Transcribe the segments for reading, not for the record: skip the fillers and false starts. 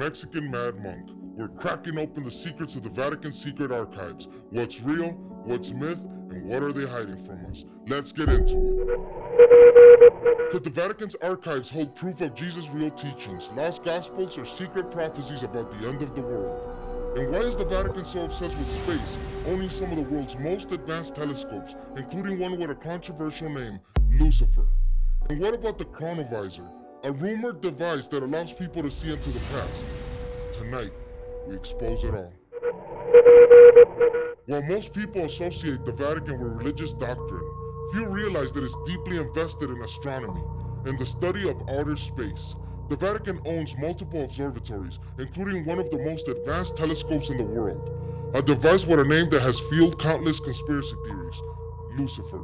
Mexican mad monk. We're cracking open the secrets of the Vatican's secret archives. What's real, what's myth, and what are they hiding from us? Let's get into it. Could the Vatican's archives hold proof of Jesus' real teachings, lost gospels, or secret prophecies about the end of the world? And why is the Vatican so obsessed with space, owning some of the world's most advanced telescopes, including one with a controversial name, Lucifer? And what about the chronovisor, a rumored device that allows people to see into the past? Tonight, we expose it all. While most people associate the Vatican with religious doctrine, few realize that it's deeply invested in astronomy and the study of outer space. The Vatican owns multiple observatories, including one of the most advanced telescopes in the world, a device with a name that has fueled countless conspiracy theories, Lucifer.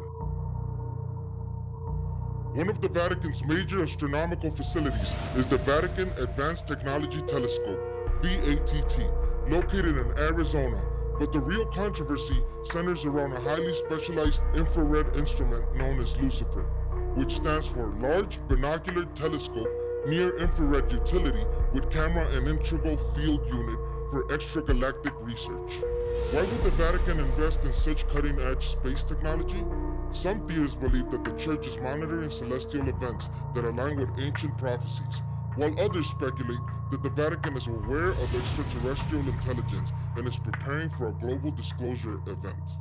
One of the Vatican's major astronomical facilities is the Vatican Advanced Technology Telescope, VATT, located in Arizona, but the real controversy centers around a highly specialized infrared instrument known as Lucifer, which stands for Large Binocular Telescope Near Infrared Utility with Camera and Integral Field Unit for Extragalactic Research. Why would the Vatican invest in such cutting-edge space technology? Some theorists believe that the Church is monitoring celestial events that align with ancient prophecies, while others speculate that the Vatican is aware of extraterrestrial intelligence and is preparing for a global disclosure event.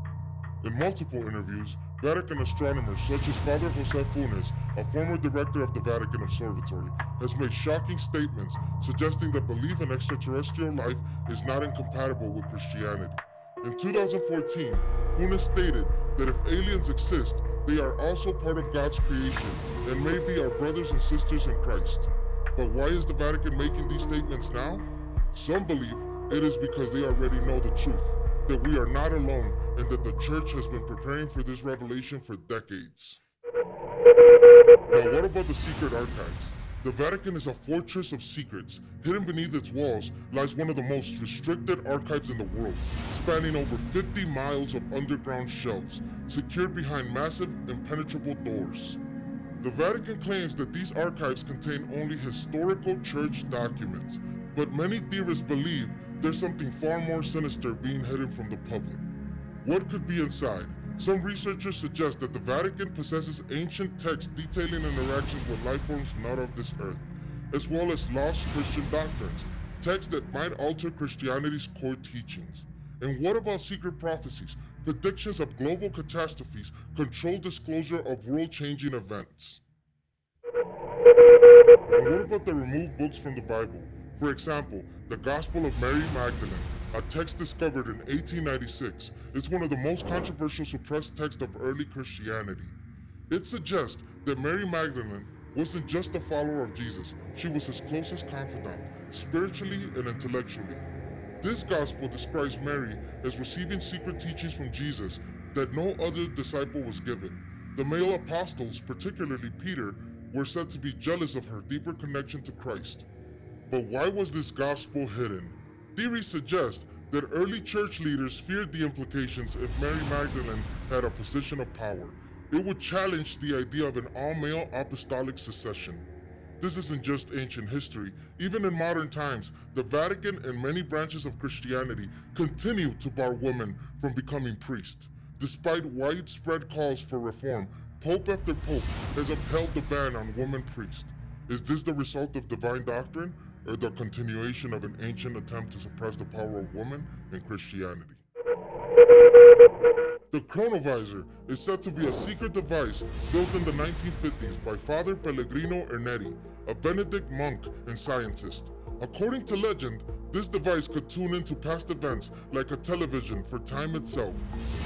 In multiple interviews, Vatican astronomers such as Father Jose Funes, a former director of the Vatican Observatory, has made shocking statements suggesting that belief in extraterrestrial life is not incompatible with Christianity. In 2014, Funes stated that if aliens exist, they are also part of God's creation and may be our brothers and sisters in Christ. But why is the Vatican making these statements now? Some believe it is because they already know the truth, that we are not alone and that the Church has been preparing for this revelation for decades. Now, what about the secret archives? The Vatican is a fortress of secrets. Hidden beneath its walls lies one of the most restricted archives in the world, spanning over 50 miles of underground shelves, secured behind massive, impenetrable doors. The Vatican claims that these archives contain only historical church documents, but many theorists believe there's something far more sinister being hidden from the public. What could be inside? Some researchers suggest that the Vatican possesses ancient texts detailing interactions with life forms not of this earth, as well as lost Christian doctrines, texts that might alter Christianity's core teachings. And what about secret prophecies, predictions of global catastrophes, controlled disclosure of world-changing events? And what about the removed books from the Bible? For example, the Gospel of Mary Magdalene, a text discovered in 1896, is one of the most controversial suppressed texts of early Christianity. It suggests that Mary Magdalene wasn't just a follower of Jesus, she was his closest confidant, spiritually and intellectually. This gospel describes Mary as receiving secret teachings from Jesus that no other disciple was given. The male apostles, particularly Peter, were said to be jealous of her deeper connection to Christ. But why was this gospel hidden? Theories suggest that early church leaders feared the implications if Mary Magdalene had a position of power. It would challenge the idea of an all-male apostolic succession. This isn't just ancient history. Even in modern times, the Vatican and many branches of Christianity continue to bar women from becoming priests. Despite widespread calls for reform, Pope after Pope has upheld the ban on women priests. Is this the result of divine doctrine, or the continuation of an ancient attempt to suppress the power of women in Christianity? The chronovisor is said to be a secret device built in the 1950s by Father Pellegrino Ernetti, a Benedict monk and scientist. According to legend, this device could tune into past events like a television for time itself.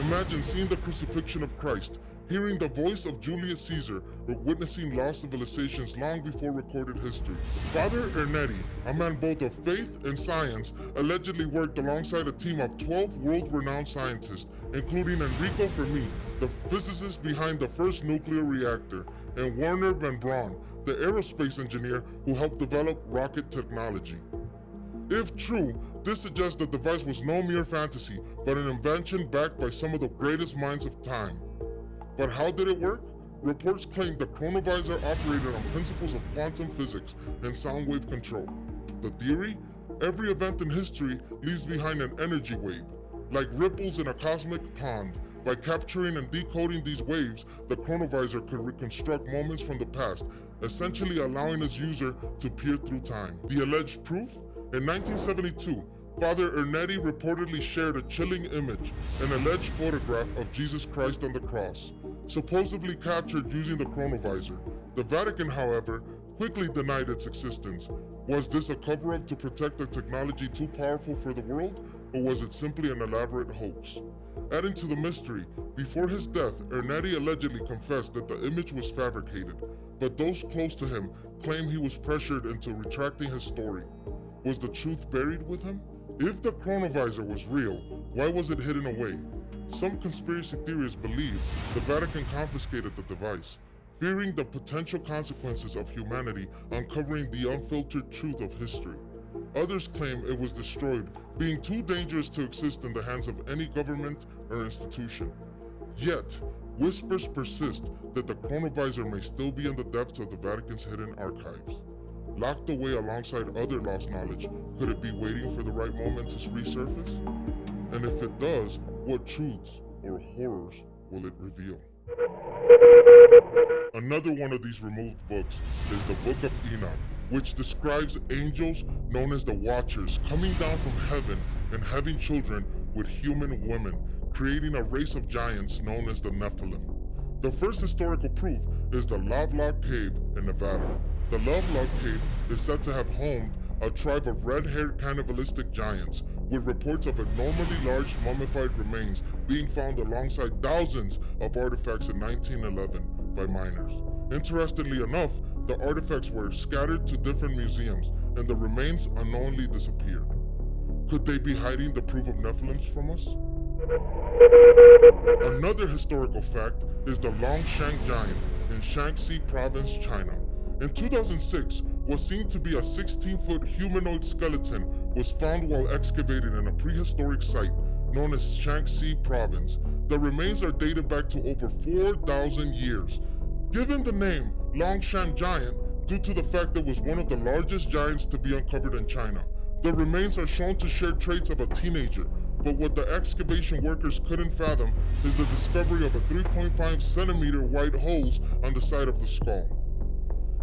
Imagine seeing the crucifixion of Christ, hearing the voice of Julius Caesar, or witnessing lost civilizations long before recorded history. Father Ernetti, a man both of faith and science, allegedly worked alongside a team of 12 world-renowned scientists, including Enrico Fermi, the physicist behind the first nuclear reactor, and Werner von Braun, the aerospace engineer who helped develop rocket technology. If true, this suggests the device was no mere fantasy, but an invention backed by some of the greatest minds of time. But how did it work? Reports claim the chronovisor operated on principles of quantum physics and sound wave control. The theory? Every event in history leaves behind an energy wave, like ripples in a cosmic pond. By capturing and decoding these waves, the chronovisor could reconstruct moments from the past, essentially allowing its user to peer through time. The alleged proof? In 1972, Father Ernetti reportedly shared a chilling image, an alleged photograph of Jesus Christ on the cross, supposedly captured using the chronovisor. The Vatican, however, quickly denied its existence. Was this a cover-up to protect a technology too powerful for the world, or was it simply an elaborate hoax? Adding to the mystery, before his death, Ernetti allegedly confessed that the image was fabricated, but those close to him claim he was pressured into retracting his story. Was the truth buried with him? If the chronovisor was real, why was it hidden away? Some conspiracy theorists believe the Vatican confiscated the device, fearing the potential consequences of humanity uncovering the unfiltered truth of history. Others claim it was destroyed, being too dangerous to exist in the hands of any government or institution. Yet, whispers persist that the chronovisor may still be in the depths of the Vatican's hidden archives. Locked away alongside other lost knowledge, could it be waiting for the right moment to resurface? And if it does, what truths or horrors will it reveal? Another one of these removed books is the Book of Enoch, which describes angels known as the Watchers coming down from heaven and having children with human women, creating a race of giants known as the Nephilim. The first historical proof is the Lovelock Cave in Nevada. The Lovelock Cave is said to have homed a tribe of red-haired cannibalistic giants, with reports of abnormally large mummified remains being found alongside thousands of artifacts in 1911 by miners. Interestingly enough, the artifacts were scattered to different museums, and the remains unknowingly disappeared. Could they be hiding the proof of Nephilims from us? Another historical fact is the Longshan Giant in Shaanxi Province, China. In 2006, what seemed to be a 16-foot humanoid skeleton was found while excavating in a prehistoric site known as Shaanxi Province. The remains are dated back to over 4,000 years. Given the name Longshan Giant due to the fact that it was one of the largest giants to be uncovered in China. The remains are shown to share traits of a teenager, but what the excavation workers couldn't fathom is the discovery of a 3.5 centimeter wide holes on the side of the skull.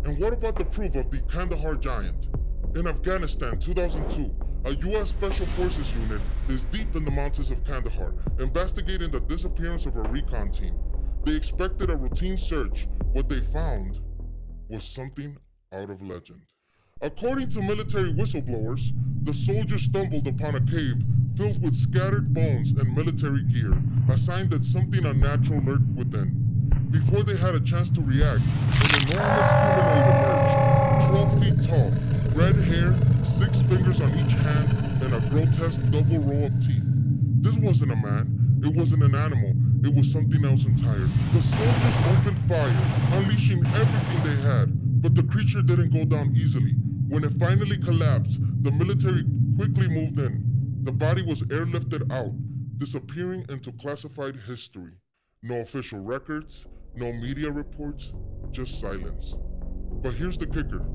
And what about the proof of the Kandahar Giant? In Afghanistan, 2002, a U.S. Special Forces unit is deep in the mountains of Kandahar, investigating the disappearance of a recon team. They expected a routine search. What they found was something out of legend. According to military whistleblowers, the soldiers stumbled upon a cave filled with scattered bones and military gear, a sign that something unnatural lurked within. Before they had a chance to react, an enormous humanoid emerged, 12 feet tall, red hair, 6 fingers on each hand, and a grotesque double row of teeth. This wasn't a man, it wasn't an animal, it was something else entirely. The soldiers opened fire, unleashing everything they had, but the creature didn't go down easily. When it finally collapsed, the military quickly moved in. The body was airlifted out, disappearing into classified history. No official records, no media reports, just silence. But here's the kicker.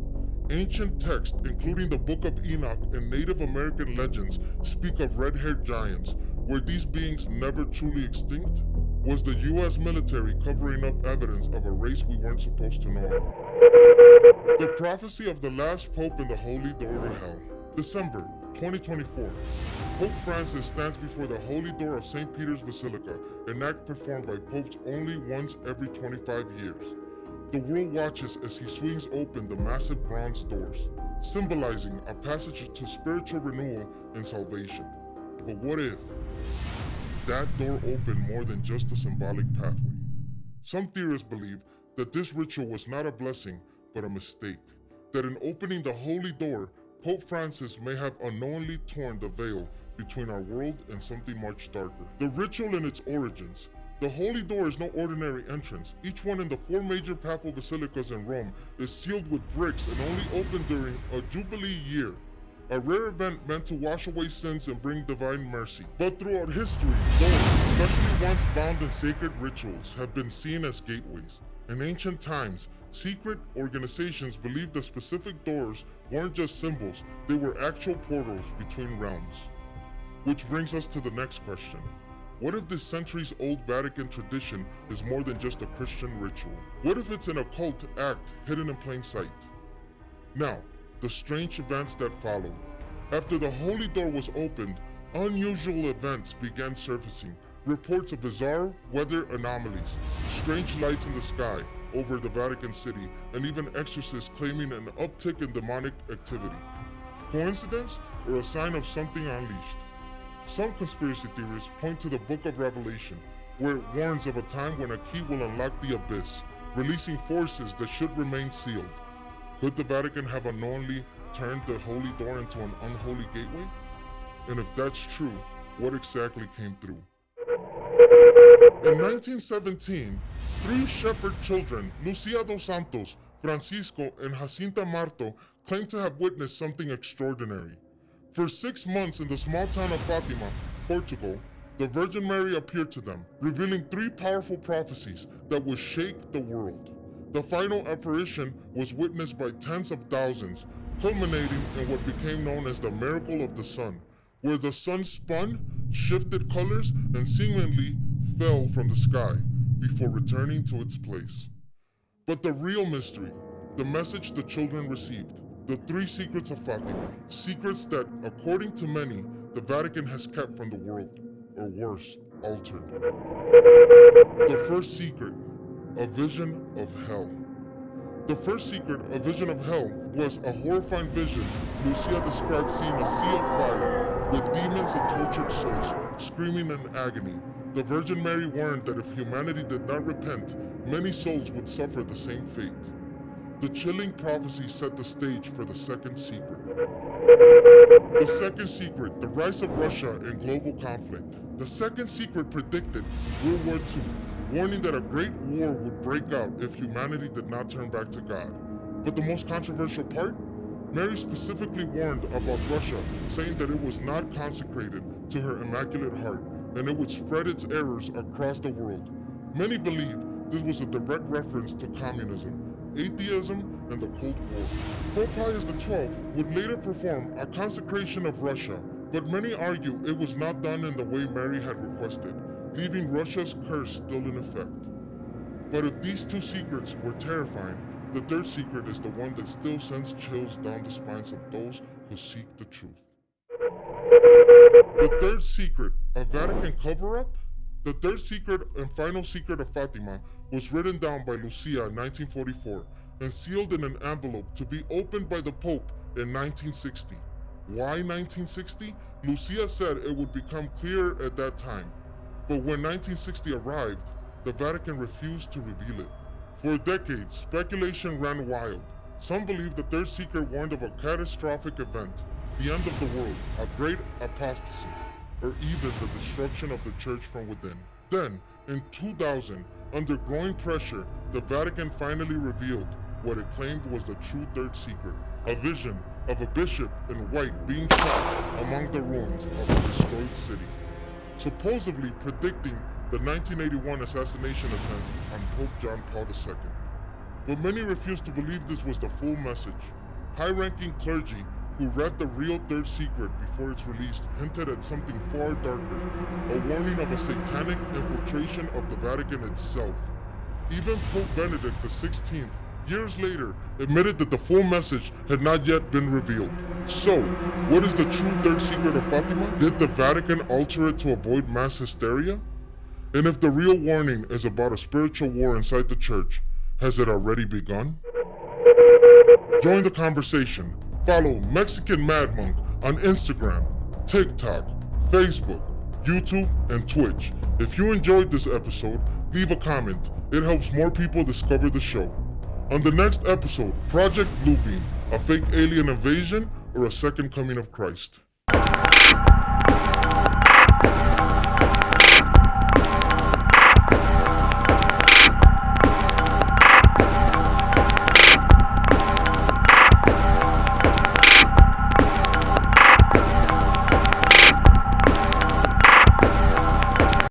Ancient texts, including the Book of Enoch and Native American legends, speak of red-haired giants. Were these beings never truly extinct? Was the U.S. military covering up evidence of a race we weren't supposed to know about? The prophecy of the last pope in the holy door to hell. December 2024. Pope Francis stands before the holy door of St. Peter's Basilica, an act performed by popes only once every 25 years. The world watches as he swings open the massive bronze doors, symbolizing a passage to spiritual renewal and salvation. But what if that door opened more than just a symbolic pathway? Some theorists believe that this ritual was not a blessing, but a mistake. That in opening the holy door, Pope Francis may have unknowingly torn the veil between our world and something much darker. The ritual and its origins. The holy door is no ordinary entrance. Each one in the 4 major papal basilicas in Rome is sealed with bricks and only opened during a jubilee year, a rare event meant to wash away sins and bring divine mercy. But throughout history, doors, especially ones bound in sacred rituals, have been seen as gateways. In ancient times, secret organizations believed the specific doors weren't just symbols, they were actual portals between realms. Which brings us to the next question. What if this centuries-old Vatican tradition is more than just a Christian ritual? What if it's an occult act hidden in plain sight? Now, the strange events that followed. After the Holy Door was opened, unusual events began surfacing. Reports of bizarre weather anomalies, strange lights in the sky over the Vatican City, and even exorcists claiming an uptick in demonic activity. Coincidence or a sign of something unleashed? Some conspiracy theorists point to the Book of Revelation, where it warns of a time when a key will unlock the abyss, releasing forces that should remain sealed. Could the Vatican have unknowingly turned the Holy Door into an unholy gateway? And if that's true, what exactly came through? In 1917, three shepherd children, Lucia dos Santos, Francisco, and Jacinta Marto, claimed to have witnessed something extraordinary. For 6 months in the small town of Fatima, Portugal, the Virgin Mary appeared to them, revealing 3 powerful prophecies that would shake the world. The final apparition was witnessed by tens of thousands, culminating in what became known as the miracle of the sun, where the sun spun, shifted colors, and seemingly fell from the sky before returning to its place. But the real mystery, the message the children received, the 3 secrets of Fatima, secrets that, according to many, the Vatican has kept from the world, or worse, altered. The first secret, a vision of hell. The first secret, a vision of hell, was a horrifying vision Lucia described seeing a sea of fire with demons and tortured souls screaming in agony. The Virgin Mary warned that if humanity did not repent, many souls would suffer the same fate. The chilling prophecy set the stage for the second secret. The second secret, the rise of Russia in global conflict. The second secret predicted World War II, warning that a great war would break out if humanity did not turn back to God. But the most controversial part? Mary specifically warned about Russia, saying that it was not consecrated to her Immaculate Heart, and it would spread its errors across the world. Many believe this was a direct reference to communism, atheism, and the Cold War. Pope Pius XII would later perform a consecration of Russia, but many argue it was not done in the way Mary had requested, leaving Russia's curse still in effect. But if these 2 secrets were terrifying, the third secret is the one that still sends chills down the spines of those who seek the truth. The third secret, a Vatican cover-up? The third secret and final secret of Fatima was written down by Lucia in 1944 and sealed in an envelope to be opened by the Pope in 1960. Why 1960? Lucia said it would become clearer at that time. But when 1960 arrived, the Vatican refused to reveal it. For decades, speculation ran wild. Some believed the third secret warned of a catastrophic event, the end of the world, a great apostasy, or even the destruction of the church from within. Then, in 2000, under growing pressure, the Vatican finally revealed what it claimed was the true third secret, a vision of a bishop in white being shot among the ruins of a destroyed city, supposedly predicting the 1981 assassination attempt on Pope John Paul II. But many refused to believe this was the full message. High-ranking clergy who read the real third secret before its release hinted at something far darker, a warning of a satanic infiltration of the Vatican itself. Even Pope Benedict XVI, years later, admitted that the full message had not yet been revealed. So, what is the true third secret of Fatima? Did the Vatican alter it to avoid mass hysteria? And if the real warning is about a spiritual war inside the church, has it already begun? Join the conversation. Follow Mexican Mad Monk on Instagram, TikTok, Facebook, YouTube, and Twitch. If you enjoyed this episode, leave a comment. It helps more people discover the show. On the next episode, Project Bluebeam, a fake alien invasion or a second coming of Christ.